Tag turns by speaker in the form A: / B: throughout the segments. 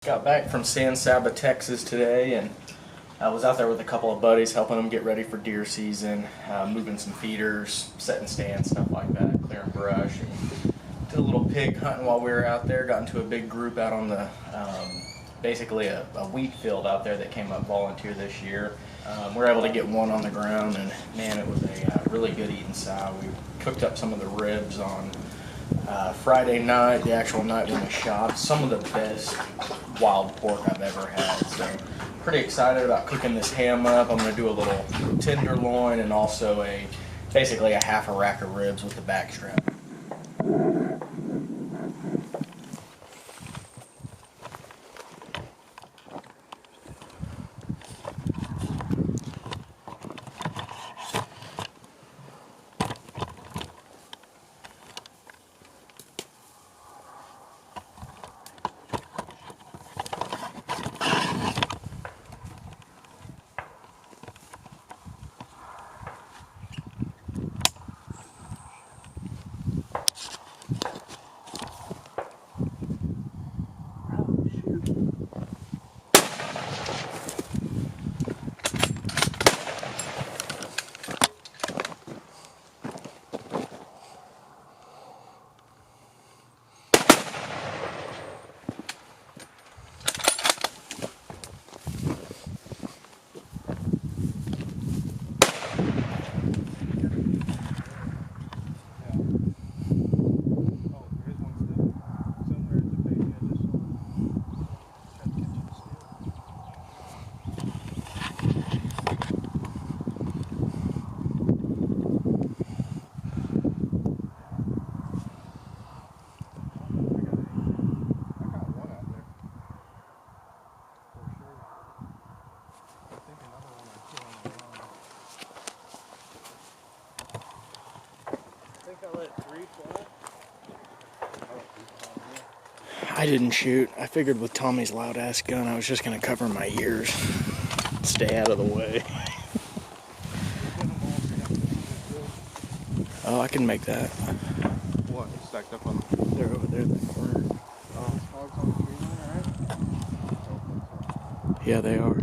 A: Got back from San Saba, Texas today, and I was out there with a couple of buddies helping them get ready for deer season, moving some feeders, setting stands, stuff like that, clearing brush. And did a little pig hunting while we were out there. Got into a big group out on the, basically a wheat field out there that came up volunteer this year. We were able to get one on the ground, and man, it was a really good eating sow. We cooked up some of the ribs on Friday night, the actual night when we shot. Some of the best wild pork I've ever had. So pretty excited about cooking this ham up. I'm going to do a little tenderloin and also basically a half a rack of ribs with the back strap. I didn't shoot. I figured with Tommy's loud ass gun I was just going to cover my ears, stay out of the way. Oh, I can make that.
B: What? Stacked up on
A: They're over there in the corner.
B: Hogs on the tree line, alright?
A: Yeah, they are.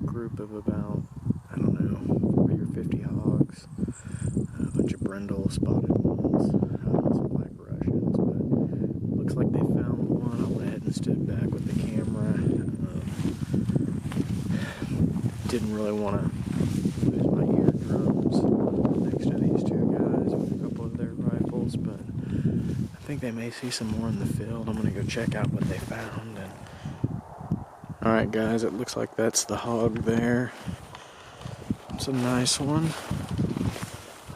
A: Group of about, I don't know, 40 or 50 hogs, a bunch of brindle spotted ones, some black Russians, but looks like they found one. I went ahead and stood back with the camera. Didn't really want to lose my eardrums next to these two guys with a couple of their rifles, but I think they may see some more in the field. I'm going to go check out what they found. And alright guys, it looks like that's the hog there. It's a nice one.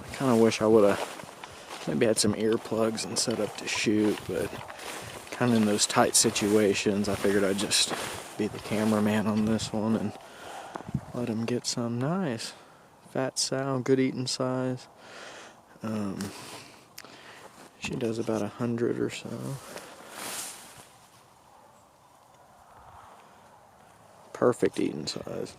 A: I kind of wish I would have maybe had some earplugs and set up to shoot, but kind of in those tight situations, I figured I'd just be the cameraman on this one and let him get some nice. Fat sow, good eating size. She does about 100 or so. Perfect eating size.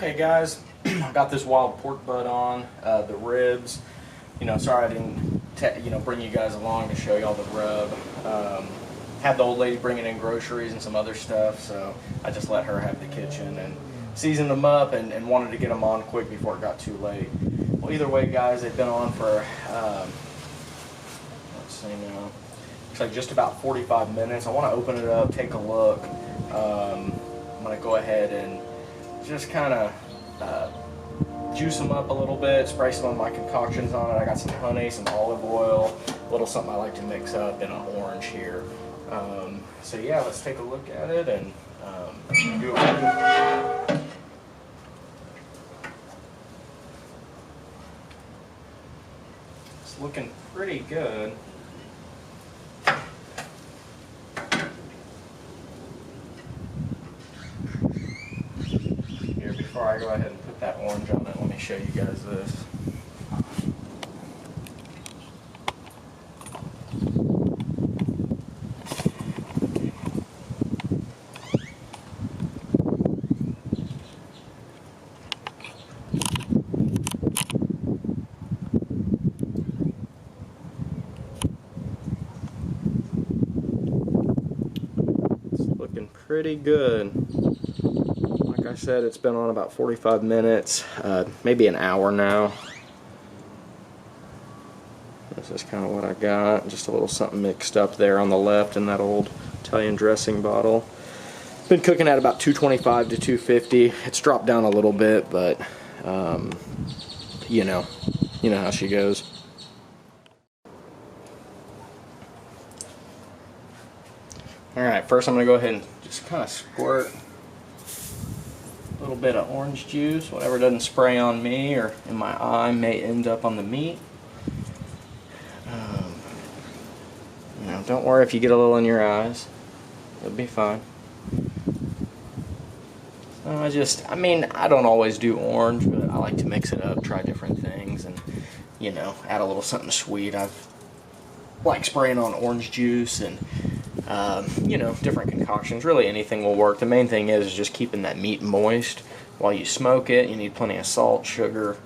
A: Okay guys, I got this wild pork butt on, the ribs. Sorry I didn't bring you guys along to show y'all the rub. Had the old lady bringing in groceries and some other stuff, so I just let her have the kitchen and seasoned them up and wanted to get them on quick before it got too late. Well, either way guys, they've been on for, let's see now, looks like just about 45 minutes. I want to open it up, take a look. I'm going to go ahead and just kind of juice them up a little bit, spray some of my concoctions on it. I got some honey, some olive oil, a little something I like to mix up, and an orange here. So yeah, let's take a look at it and do it. It's looking pretty good. Here, before I go ahead and put that orange on it, let me show you guys this. Looking pretty good. Like I said, it's been on about 45 minutes, maybe an hour now. This is kind of what I got. Just a little something mixed up there on the left in that old Italian dressing bottle. Been cooking at about 225 to 250. It's dropped down a little bit, but you know how she goes. Alright, first I'm going to go ahead and just kind of squirt a little bit of orange juice. Whatever doesn't spray on me or in my eye may end up on the meat. Don't worry if you get a little in your eyes. It'll be fine. I don't always do orange, but I like to mix it up, try different things, and, add a little something sweet. I've like spraying on orange juice and different concoctions. Really anything will work. The main thing is just keeping that meat moist while you smoke it. You need plenty of salt, sugar.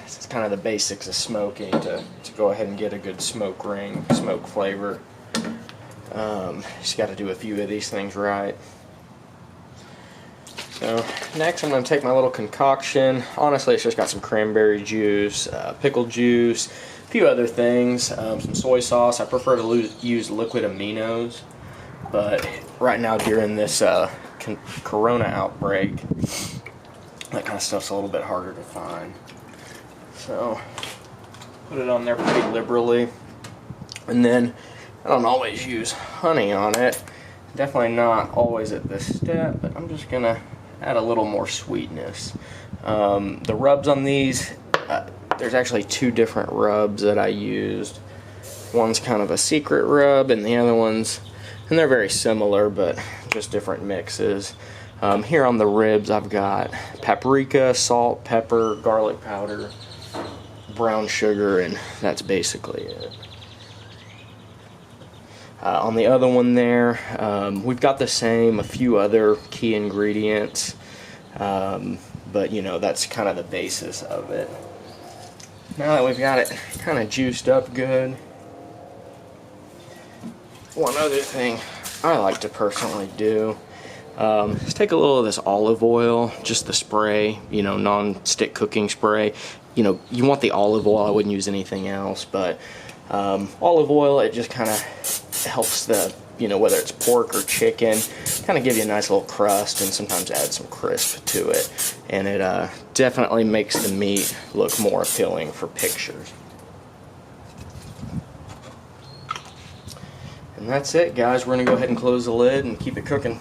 A: It's kind of the basics of smoking to go ahead and get a good smoke ring, smoke flavor. Just got to do a few of these things right. So next I'm going to take my little concoction. Honestly, it's just got some cranberry juice, pickle juice, a few other things, some soy sauce. I prefer to use liquid aminos, but right now during this corona outbreak, that kind of stuff's a little bit harder to find. So put it on there pretty liberally, and then I don't always use honey on it. Definitely not always at this step, but I'm just gonna add a little more sweetness. The rubs on these, there's actually two different rubs that I used. One's kind of a secret rub, and the other one's, and they're very similar, but just different mixes. Here on the ribs, I've got paprika, salt, pepper, garlic powder, brown sugar, and that's basically it. On the other one there, we've got the same, a few other key ingredients, but that's kind of the basis of it. Now that we've got it kind of juiced up good, one other thing I like to personally do is take a little of this olive oil, just the spray, non-stick cooking spray. You want the olive oil, I wouldn't use anything else, but olive oil, it just kind of helps the, whether it's pork or chicken, kind of give you a nice little crust and sometimes add some crisp to it. And it definitely makes the meat look more appealing for pictures. And that's it, guys. We're going to go ahead and close the lid and keep it cooking.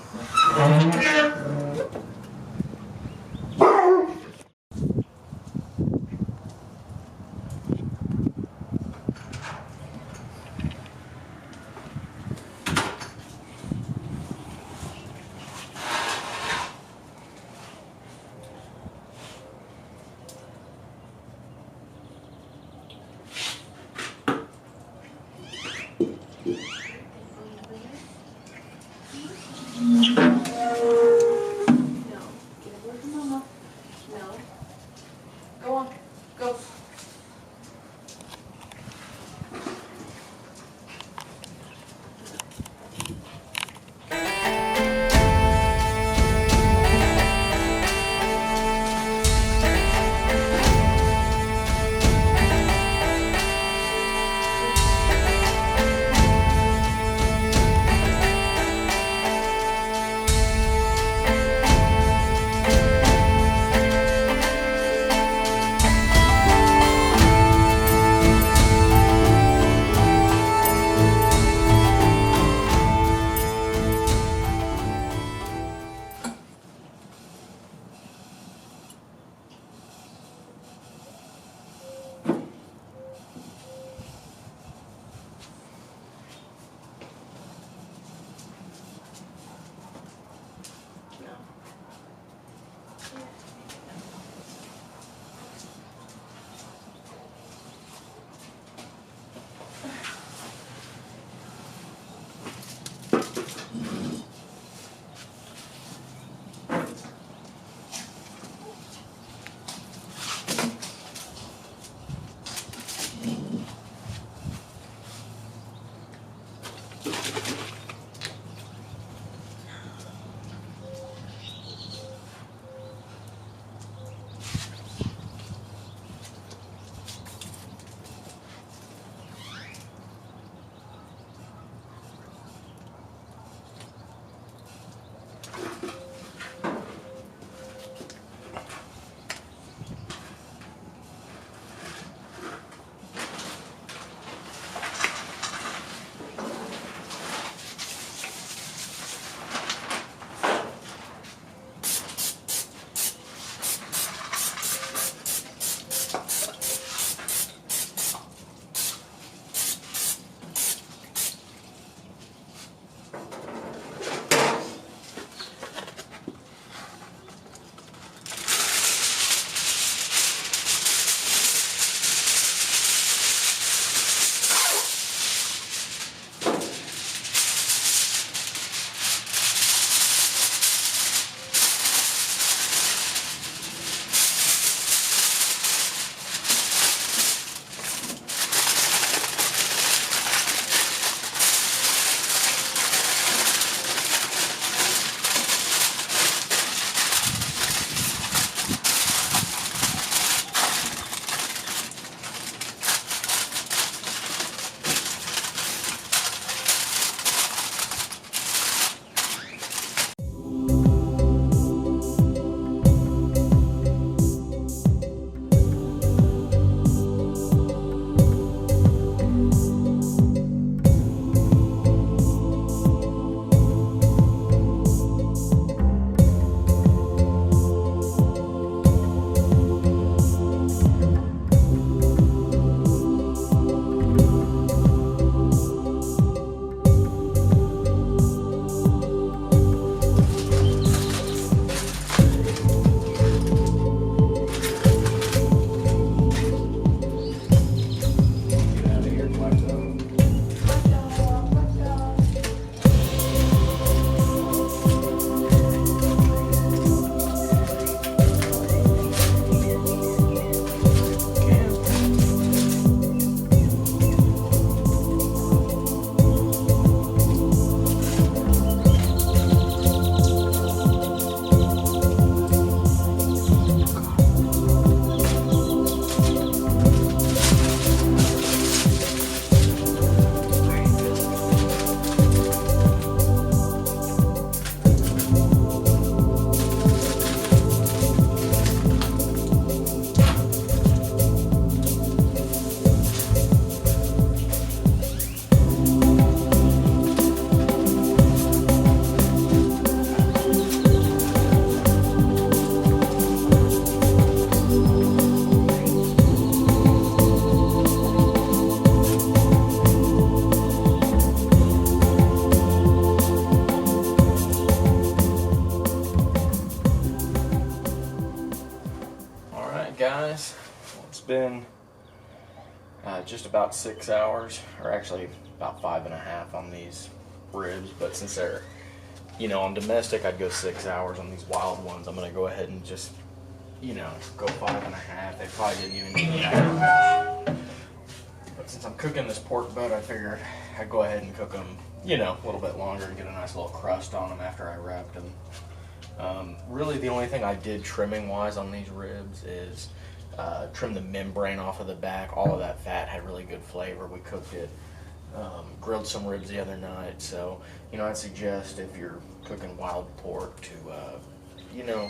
A: Guys, it's been just about 6 hours, or actually about 5.5 on these ribs, but since they're, on domestic I'd go 6 hours. On these wild ones I'm going to go ahead and just, go 5.5. They probably didn't even need that much. But since I'm cooking this pork butt, I figured I'd go ahead and cook them, a little bit longer and get a nice little crust on them after I wrapped them. Really the only thing I did trimming wise on these ribs is trim the membrane off of the back. All of that fat had really good flavor. We cooked it, grilled some ribs the other night, so I'd suggest if you're cooking wild pork to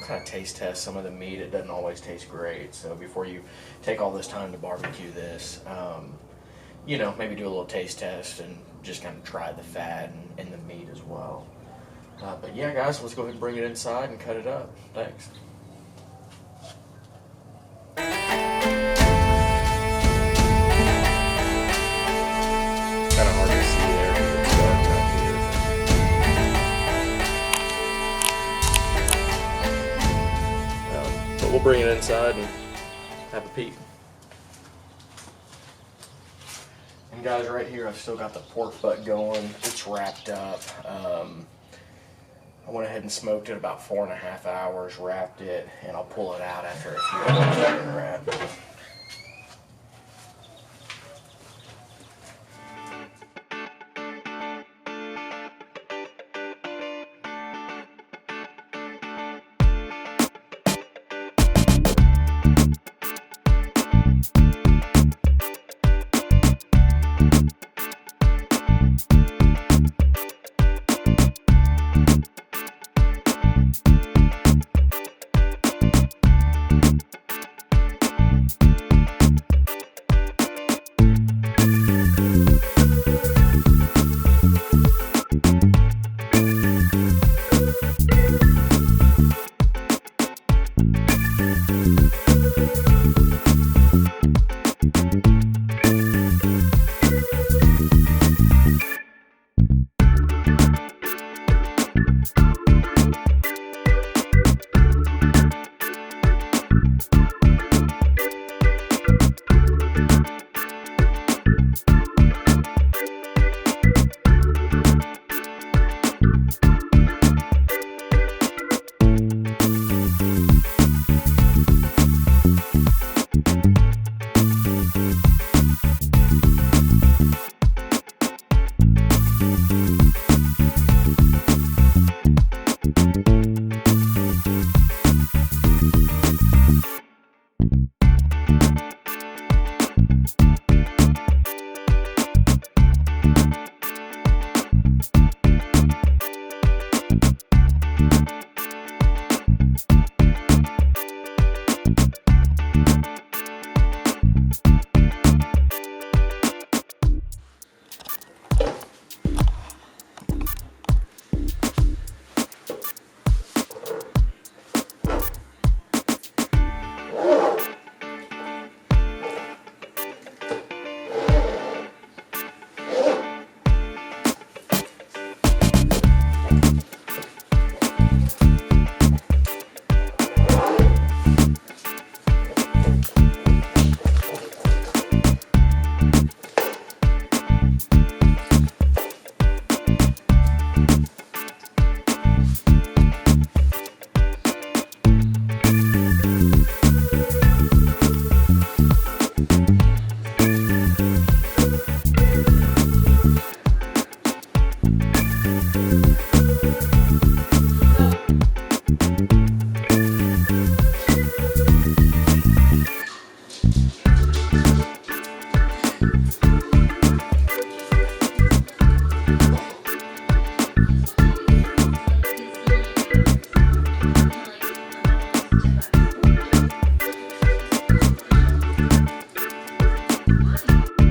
A: kind of taste test some of the meat. It doesn't always taste great, so before you take all this time to barbecue this, maybe do a little taste test and just kind of try the fat and the meat as well. But yeah, guys, let's go ahead and bring it inside and cut it up. Thanks. Kind of hard to see there because it's dark out here. But we'll bring it inside and have a peek. And guys, right here I've still got the pork butt going. It's wrapped up. I went ahead and smoked it about 4.5 hours, wrapped it, and I'll pull it out after a few hours after wrap.